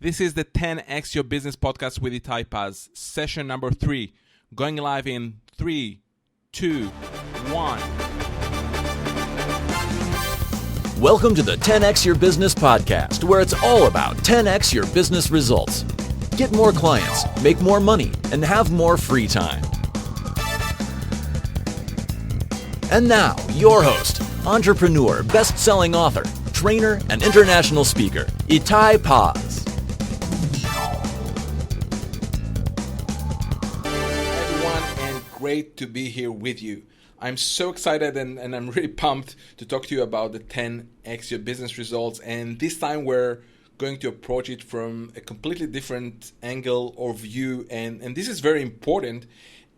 This is the 10X Your Business podcast with Itay Paz, session number 3, going live in 3, 2, 1. Welcome to the 10X Your Business podcast, where it's all about 10X your business results. Get more clients, make more money, and have more free time. And now, your host, entrepreneur, best-selling author, trainer, and international speaker, Itay Paz. Great to be here with you. I'm so excited and I'm really pumped to talk to you about the 10X Your Business results. And this time we're going to approach it from a completely different angle or view. And this is very important,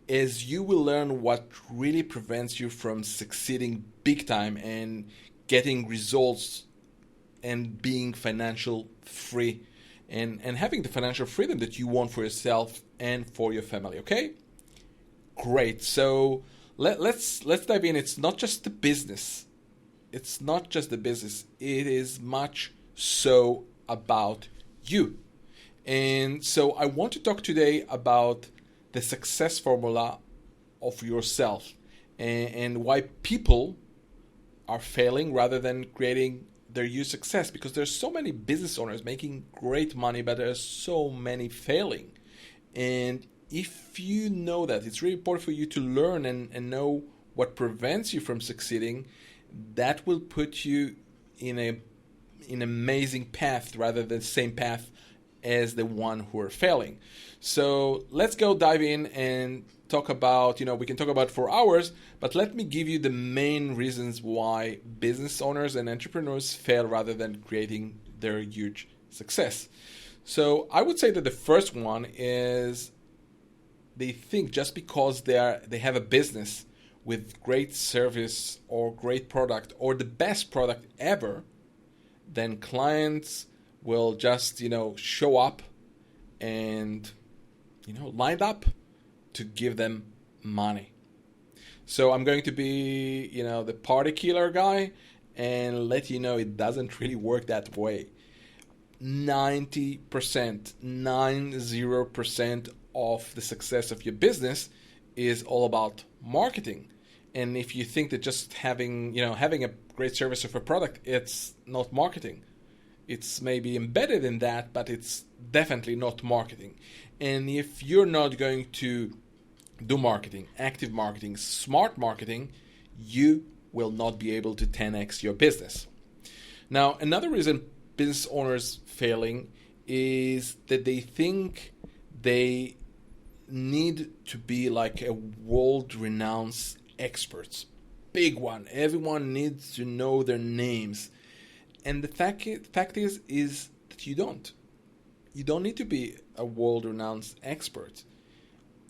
as you will learn what really prevents you from succeeding big time and getting results and being financial free and having the financial freedom that you want for yourself and for your family. Okay? Great. So let's dive in. It's not just the business. It's not just the business. It is much so about you. And so I want to talk today about the success formula of yourself and why people are failing rather than creating their huge success, because there's so many business owners making great money, but there's so many failing. And if you know that, it's really important for you to learn and know what prevents you from succeeding. That will put you in an amazing path rather than the same path as the one who are failing. So let's go dive in and talk about, we can talk about for hours, but let me give you the main reasons why business owners and entrepreneurs fail rather than creating their huge success. So I would say that the first one is they think just because they have a business with great service or great product or the best product ever, then clients will just, show up and, lined up to give them money. So I'm going to be, the party killer guy and let you know it doesn't really work that way. 90% of the success of your business is all about marketing. And if you think that just having a great service or a product, it's not marketing. It's maybe embedded in that, but it's definitely not marketing. And if you're not going to do marketing, active marketing, smart marketing, you will not be able to 10x your business. Now, another reason business owners failing is that they think they need to be like a world-renowned experts. Big one. Everyone needs to know their names. And the fact is that you don't. You don't need to be a world-renowned expert.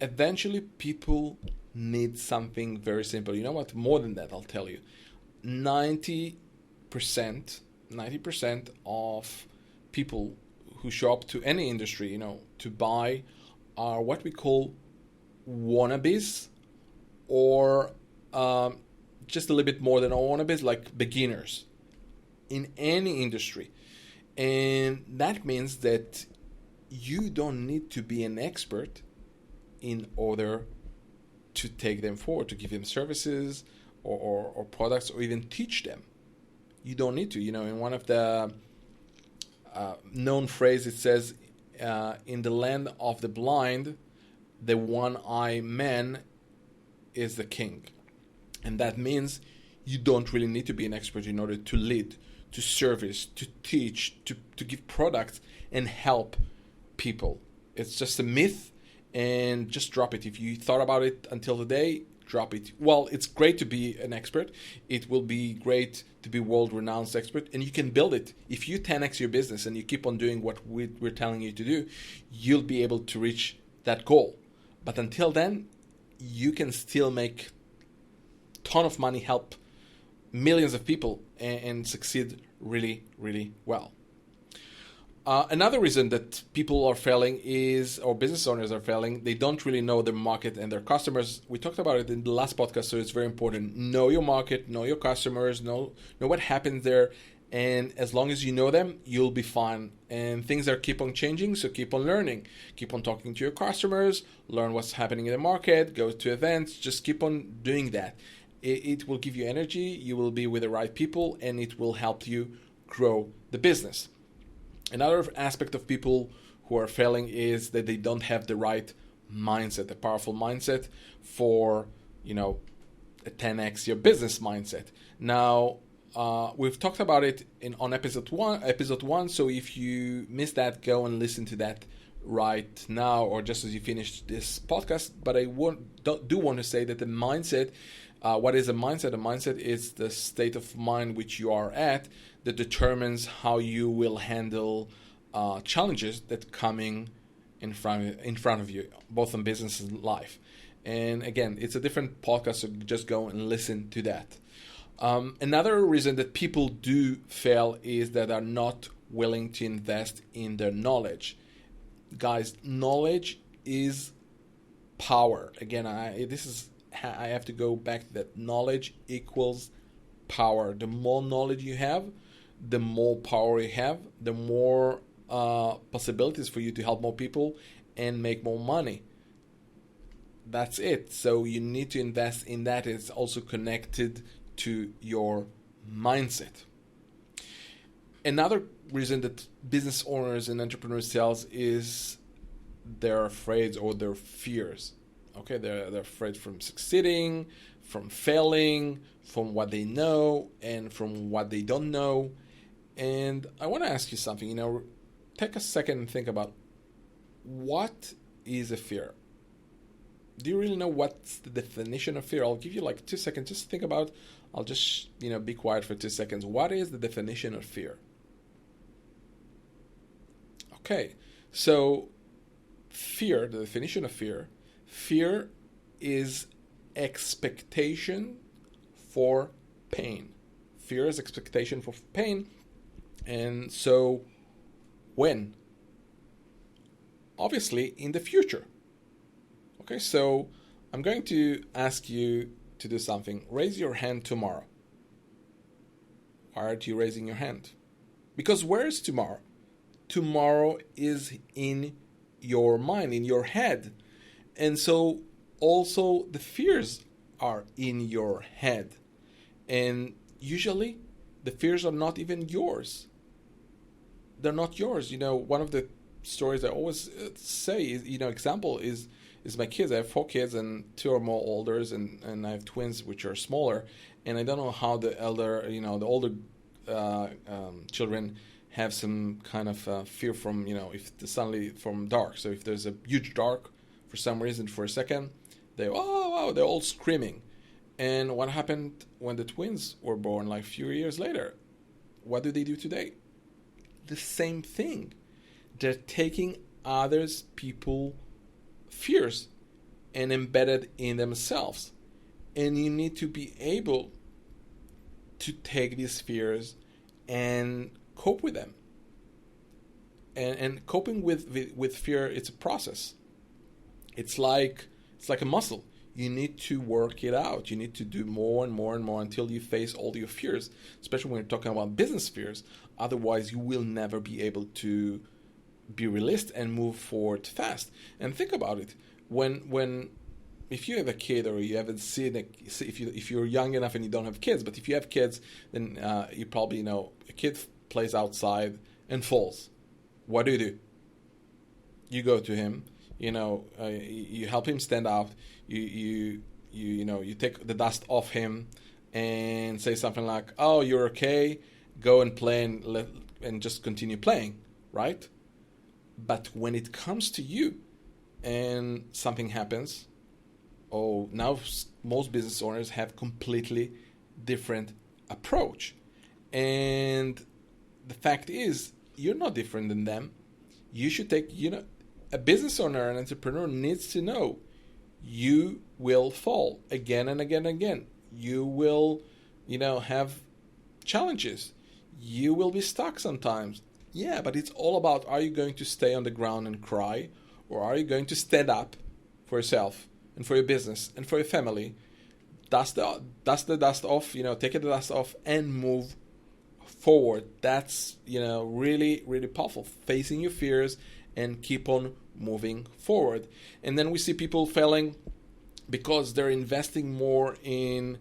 Eventually, people need something very simple. You know what? More than that, I'll tell you. 90% of people who show up to any industry, to buy are what we call wannabes, or just a little bit more than wannabes, like beginners in any industry. And that means that you don't need to be an expert in order to take them forward, to give them services or products, or even teach them. You don't need to. In one of the known phrases, it says, in the land of the blind, the one-eyed man is the king. And that means you don't really need to be an expert in order to lead, to service, to teach, to give products and help people. It's just a myth, and just drop it. If you thought about it until today, drop it. Well, it's great to be an expert. It will be great to be world-renowned expert, and you can build it. If you 10x your business and you keep on doing what we're telling you to do, you'll be able to reach that goal. But until then, you can still make a ton of money, help millions of people, and succeed really, really well. Another reason that people are failing is, or business owners are failing, they don't really know their market and their customers. We talked about it in the last podcast, so it's very important. Know your market, know your customers, know what happens there, And as long as you know them, you'll be fine. And things are keep on changing, so keep on learning. Keep on talking to your customers, learn what's happening in the market, go to events, just keep on doing that. It will give you energy, you will be with the right people, and it will help you grow the business. Another aspect of people who are failing is that they don't have the right mindset, a powerful mindset for, a 10x your business mindset. Now, we've talked about it on episode one. So if you missed that, go and listen to that right now, or just as you finish this podcast. But I do want to say that the mindset, what is a mindset? A mindset is the state of mind which you are at that determines how you will handle challenges that coming in front of you, both in business and life. And again, it's a different podcast, so just go and listen to that. Another reason that people do fail is that they're not willing to invest in their knowledge. Guys, knowledge is power. Again, I have to go back to that. Knowledge equals power. The more knowledge you have, the more power you have, the more possibilities for you to help more people and make more money. That's it. So you need to invest in that. It's also connected to your mindset. Another reason that business owners and entrepreneurs fail is they're afraid, or their fears. Okay, they're afraid from succeeding, from failing, from what they know, and from what they don't know. And I want to ask you something. Take a second and think about, what is a fear? Do you really know what's the definition of fear? I'll give you like 2 seconds. Just think about. I'll just be quiet for 2 seconds. What is the definition of fear? Okay, so fear, the definition of fear is expectation for pain. Fear is expectation for pain. And so when? Obviously in the future. Okay, so I'm going to ask you to do something. Raise your hand tomorrow. Why aren't you raising your hand? Because where is tomorrow? Tomorrow is in your mind, in your head. And so also the fears are in your head. And usually the fears are not even yours. They're not yours. One of the stories I always say is, example is my kids. I have 4 kids and 2 are more older, and I have twins which are smaller. And I don't know how the older children have some kind of fear from, if the suddenly from dark. So if there's a huge dark for some reason for a second, they're all screaming. And what happened when the twins were born, like a few years later? What do they do today? The same thing. They're taking others people fears and embedded in themselves. And you need to be able to take these fears and cope with them. And coping with fear, it's a process. It's like a muscle. You need to work it out. You need to do more and more and more until you face all your fears, especially when you're talking about business fears. Otherwise, you will never be able to be released and move forward fast. And think about it. If you have a kid, or you haven't seen if you're young enough and you don't have kids, but if you have kids, then you probably know a kid plays outside and falls. What do? You go to him, you help him stand up, you take the dust off him and say something like, "Oh, you're okay, go and play and just continue playing," right? But when it comes to you and something happens, now most business owners have completely different approach. And the fact is, you're not different than them. You should take, a business owner, an entrepreneur needs to know you will fall again and again and again. You will, have challenges. You will be stuck sometimes. Yeah, but it's all about, are you going to stay on the ground and cry, or are you going to stand up for yourself and for your business and for your family, dust the dust off, take the dust off and move forward. That's, really, really powerful. Facing your fears and keep on moving forward. And then we see people failing because they're investing more in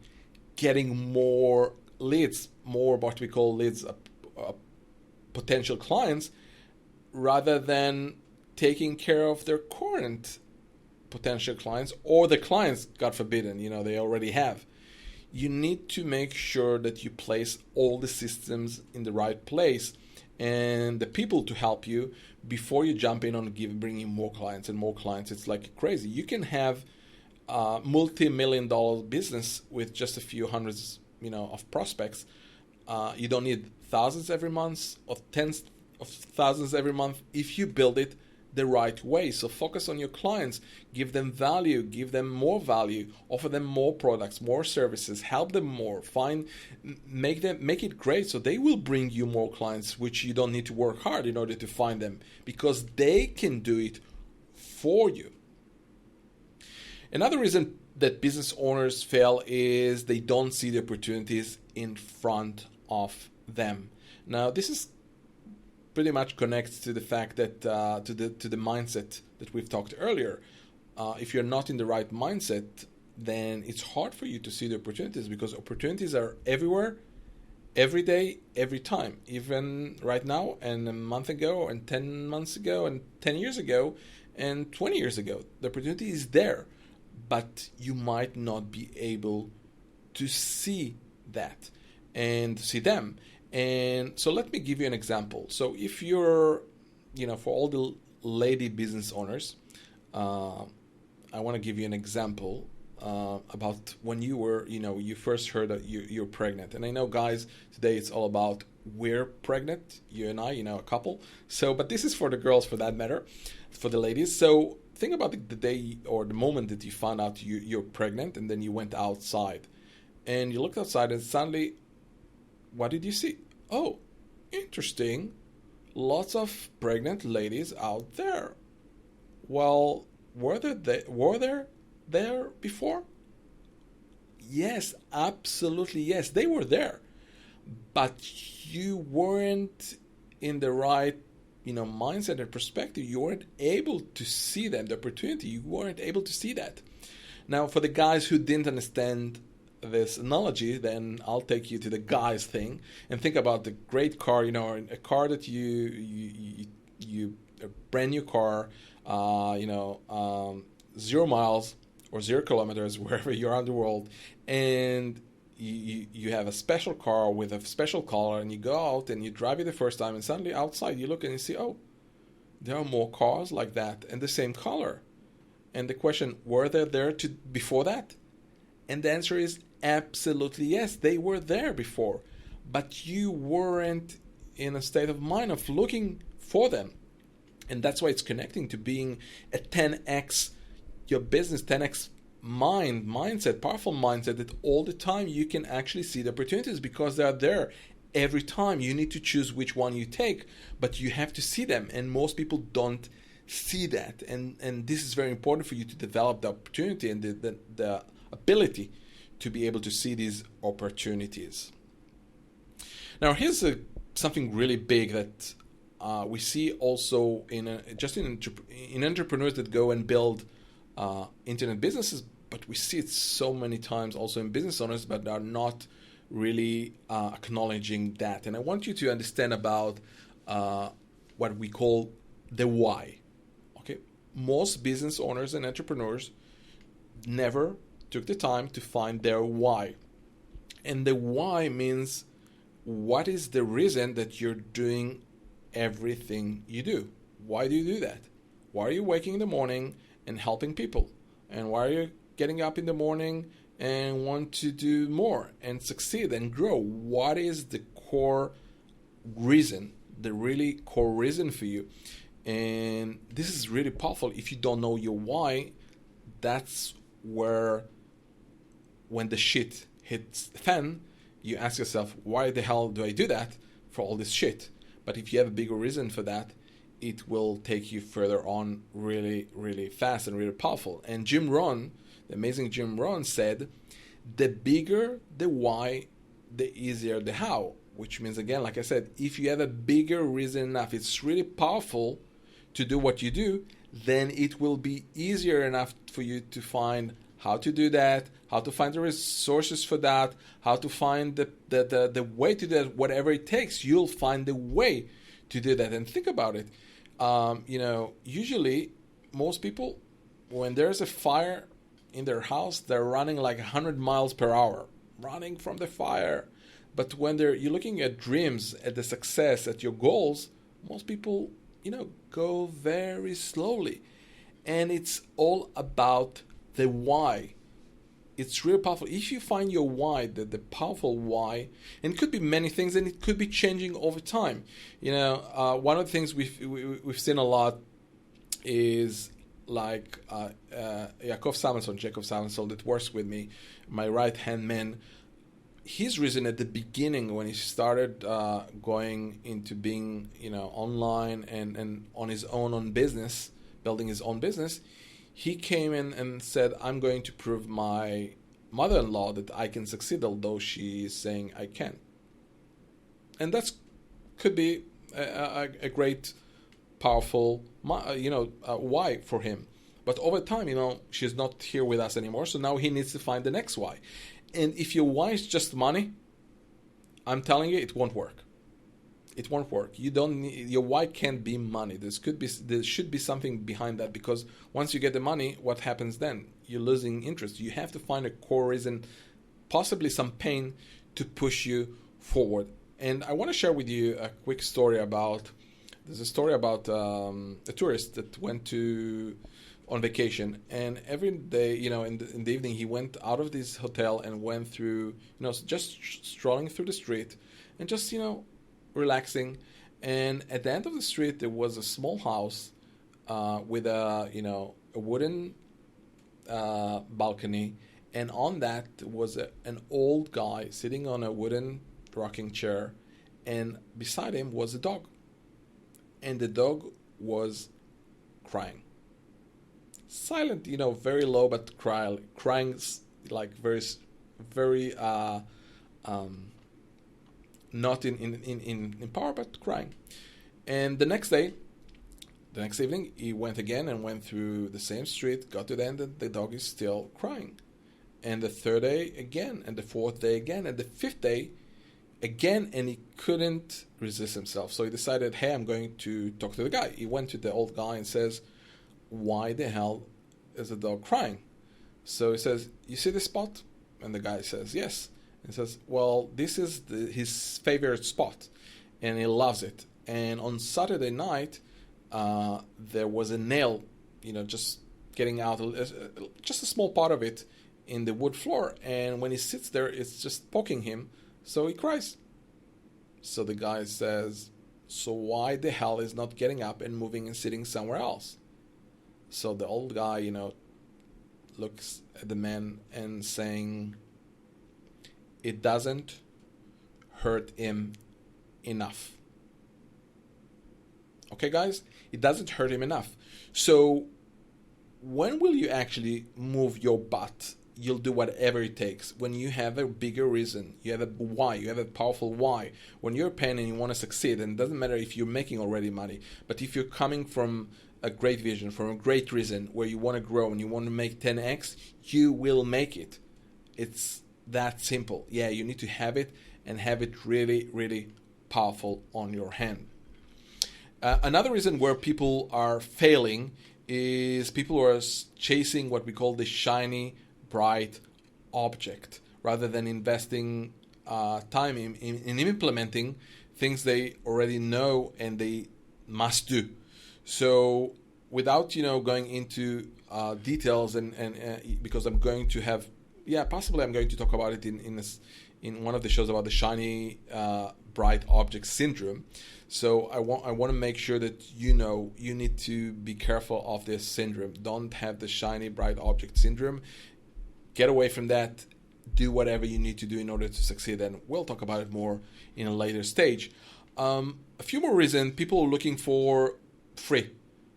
getting more leads, more what we call leads, potential clients, rather than taking care of their current potential clients or the clients, God forbid, they already have. You need to make sure that you place all the systems in the right place and the people to help you before you jump in on bringing more clients and more clients. It's like crazy. You can have a multi-million-dollar business with just a few hundreds, of prospects. You don't need thousands every month or tens of thousands every month if you build it the right way. So focus on your clients, give them value, give them more value, offer them more products, more services, help them more, make it great so they will bring you more clients, which you don't need to work hard in order to find them because they can do it for you. Another reason that business owners fail is they don't see the opportunities in front of them. Now, this is pretty much connects to the fact that to the mindset that we've talked earlier. If you're not in the right mindset, then it's hard for you to see the opportunities because opportunities are everywhere, every day, every time. Even right now, and a month ago, and 10 months ago, and 10 years ago, and 20 years ago, the opportunity is there, but you might not be able to see that and see them. And so let me give you an example. So if you're, for all the lady business owners, I want to give you an example about when you were, you first heard that you're pregnant. And I know, guys, today it's all about we're pregnant, you and I, a couple. So, but this is for the girls for that matter, for the ladies. So think about the day or the moment that you found out you're pregnant and then you went outside. And you looked outside and suddenly, what did you see? Oh, interesting. Lots of pregnant ladies out there. Well, were there before? Yes, absolutely yes. They were there. But you weren't in the right, mindset and perspective. You weren't able to see them, the opportunity. You weren't able to see that. Now, for the guys who didn't understand this analogy, then I'll take you to the guys thing and think about the great car, a car that you a brand new car, 0 miles or 0 kilometers wherever you are in the world, and you have a special car with a special color, and you go out and you drive it the first time, and suddenly outside you look and you see, oh, there are more cars like that and the same color. And the question, were they there before that? And the answer is absolutely yes, they were there before, but you weren't in a state of mind of looking for them. And that's why it's connecting to being a 10x your business, 10x mindset, powerful mindset, that all the time you can actually see the opportunities because they are there every time. You need to choose which one you take, but you have to see them, and most people don't see that. And this is very important for you to develop the opportunity and the ability to be able to see these opportunities. Now, here's something really big that we see also in entrepreneurs that go and build internet businesses, but we see it so many times also in business owners, but are not really acknowledging that. And I want you to understand about what we call the why. Okay, most business owners and entrepreneurs never took the time to find their why. And the why means, what is the reason that you're doing everything you do? Why do you do that? Why are you waking in the morning and helping people? And why are you getting up in the morning and want to do more and succeed and grow? What is the core reason, the really core reason for you? And this is really powerful. If you don't know your why, that's where, when the shit hits the fan, you ask yourself, why the hell do I do that for all this shit? But if you have a bigger reason for that, it will take you further on really, really fast and really powerful. And Jim Rohn, the amazing Jim Rohn, said, the bigger the why, the easier the how. which means, again, like I said, if you have a bigger reason enough, it's really powerful to do what you do, then it will be easier enough for you to find how to do that, how to find the resources for that, how to find the way to do that. Whatever it takes, you'll find the way to do that. And think about it. Usually most people, when there's a fire in their house, they're running like 100 miles per hour, running from the fire. But when you're looking at dreams, at the success, at your goals, most people, go very slowly. And it's all about the why. It's real powerful. If you find your why, the powerful why, and it could be many things, and it could be changing over time. One of the things we've seen a lot is like Jacob Samuelson, that works with me, my right-hand man. His reason at the beginning, when he started going into being, online and on his own business, building his own business, he came in and said, I'm going to prove my mother-in-law that I can succeed, although she is saying I can't. And that could be a great, powerful, why for him. But over time, she's not here with us anymore, so now he needs to find the next why. And if your why is just money, I'm telling you, it won't work. It won't work. Your why can't be money. There should be something behind that, because once you get the money, what happens then? You're losing interest. You have to find a core reason, possibly some pain, to push you forward. And I want to share with you a quick story there's a story about a tourist that went on vacation, and every day, in the evening, he went out of this hotel and went through, just strolling through the street and just, relaxing. And at the end of the street, there was a small house with a wooden balcony, and on that was an old guy sitting on a wooden rocking chair, and beside him was a dog, and the dog was crying. Silent, very low, but crying like very, very not in power, but crying. And the next evening, he went again and went through the same street, got to the end, and the dog is still crying. And the third day again, and the fourth day again, and the fifth day again, and he couldn't resist himself. So he decided, hey, I'm going to talk to the guy. He went to the old guy and says, why the hell is the dog crying? So he says, you see this spot? And the guy says, yes. And he says, well, this is his favorite spot, and he loves it. And on Saturday night, there was a nail, just getting out, just a small part of it in the wood floor. And when he sits there, it's just poking him, so he cries. So the guy says, so why the hell is not getting up and moving and sitting somewhere else? So the old guy, looks at the man and saying, it doesn't hurt him enough. Okay, guys? It doesn't hurt him enough. So when will you actually move your butt? You'll do whatever it takes. When you have a bigger reason, you have a why, you have a powerful why. When you're a pen and you want to succeed, and it doesn't matter if you're making already money, but if you're coming from a great vision, from a great reason where you want to grow and you want to make 10x, you will make it. It's that simple. Yeah, you need to have it, and have it really, really powerful on your hand. Another reason where people are failing is people who are chasing what we call the shiny, bright object, rather than investing time in implementing things they already know and they must do. So without going into details, and because I'm going to have, possibly I'm going to talk about it in one of the shows about the shiny bright object syndrome. So I want to make sure that you need to be careful of this syndrome. Don't have the shiny bright object syndrome. Get away from that. Do whatever you need to do in order to succeed, and we'll talk about it more in a later stage. A few more reasons people are looking for free.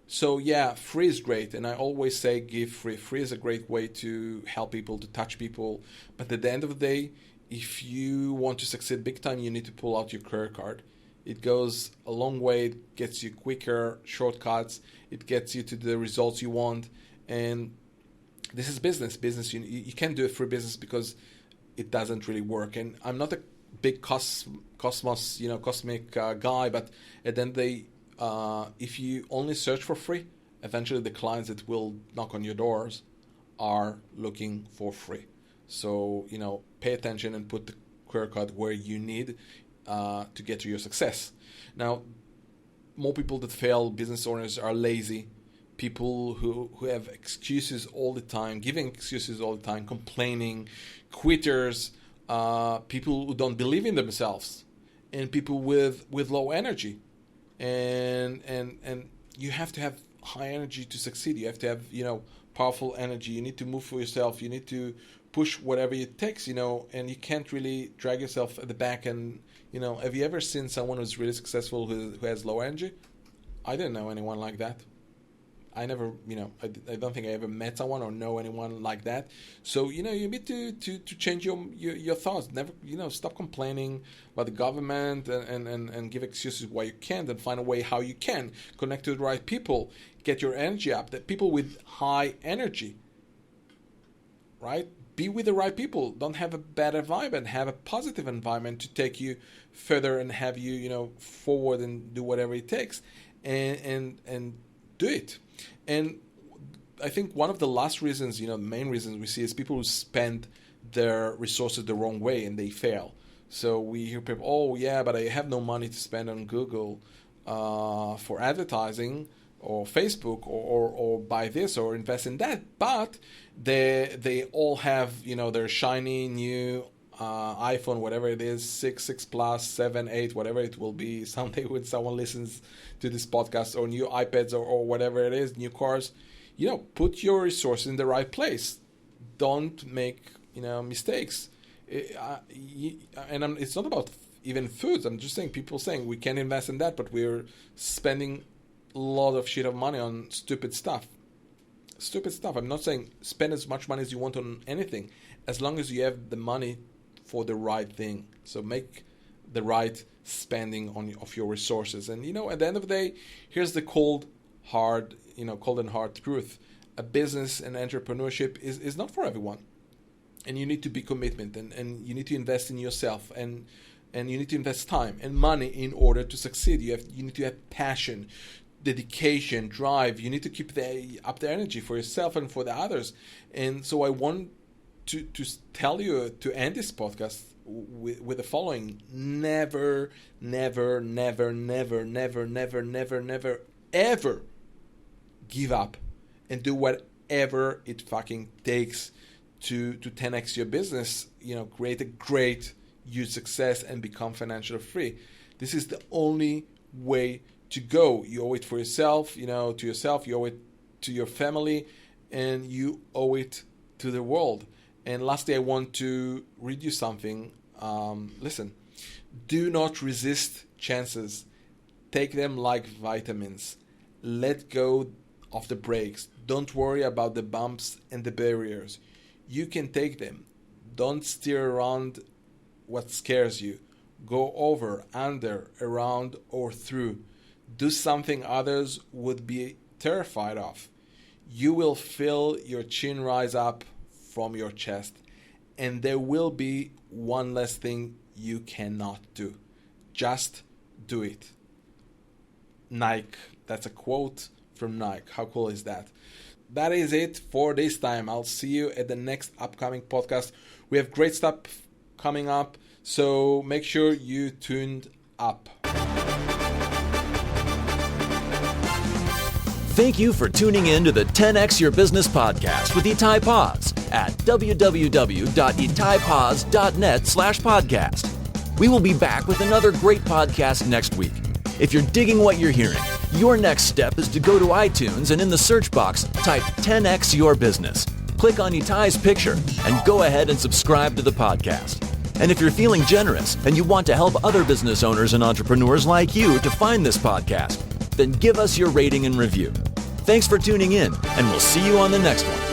So free is great, and I always say give free. Free is a great way to help people, to touch people, but at the end of the day, if you want to succeed big time, you need to pull out your credit card. It goes a long way. It gets you quicker, shortcuts. It gets you to the results you want. And this is business. You can't do a free business because it doesn't really work. And I'm not a big cosmic guy, but at the end of the day, if you only search for free, eventually the clients that will knock on your doors are looking for free. So, pay attention and put the credit card where you need to get to your success. Now, more people that fail business owners are lazy. People who have excuses all the time, giving excuses all the time, complaining, quitters, people who don't believe in themselves, and people with low energy. And you have to have high energy to succeed. You have to have, powerful energy. You need to move for yourself. You need to push whatever it takes, and you can't really drag yourself at the back. And, have you ever seen someone who's really successful who has low energy? I didn't know anyone like that. I never, I don't think I ever met someone or know anyone like that. So, you need to change your thoughts. Never, stop complaining about the government and give excuses why you can't, and find a way how you can connect to the right people, get your energy up. That people with high energy, right? Be with the right people. Don't have a bad environment. Have a positive environment to take you further and have you, forward and do whatever it takes, and do it. And I think one of the last reasons, the main reasons we see is people who spend their resources the wrong way and they fail. So we hear people, oh yeah, but I have no money to spend on Google for advertising, or Facebook, or buy this or invest in that. But they all have, their shiny new iPhone, whatever it is, 6 Plus, 7, 8, whatever it will be someday when someone listens to this podcast, or new iPads, or whatever it is, new cars. Put your resources in the right place. Don't make, mistakes. It's not about even foods. I'm just saying, people saying we can invest in that, but we're spending a lot of shit of money on stupid stuff. I'm not saying spend as much money as you want on anything, as long as you have the money for the right thing. So make the right spending of your resources. And at the end of the day, here's the cold and hard truth. A business and entrepreneurship is not for everyone. And you need to be commitment, and you need to invest in yourself, and you need to invest time and money in order to succeed. You need to have passion, dedication, drive. You need to keep up the energy for yourself and for the others. And so I want to tell you, to end this podcast with the following: never ever give up, and do whatever it fucking takes to 10x your business, create a great, huge success, and become financially free. This is the only way to go. You owe it for yourself, to yourself, you owe it to your family, and you owe it to the world. And lastly, I want to read you something. Listen, do not resist chances. Take them like vitamins. Let go of the brakes. Don't worry about the bumps and the barriers. You can take them. Don't steer around what scares you. Go over, under, around, or through. Do something others would be terrified of. You will feel your chin rise up from your chest, and there will be one less thing you cannot do. Just do it. Nike. That's a quote from Nike. How cool is that? That is it for this time. I'll see you at the next upcoming podcast. We have great stuff coming up, so make sure you tuned up. Thank you for tuning in to the 10X Your Business podcast with Itay Paz at www.itaypaz.net/podcast. We will be back with another great podcast next week. If you're digging what you're hearing, your next step is to go to iTunes and in the search box, type 10X Your Business. Click on Itay's picture and go ahead and subscribe to the podcast. And if you're feeling generous and you want to help other business owners and entrepreneurs like you to find this podcast, then give us your rating and review. Thanks for tuning in, and we'll see you on the next one.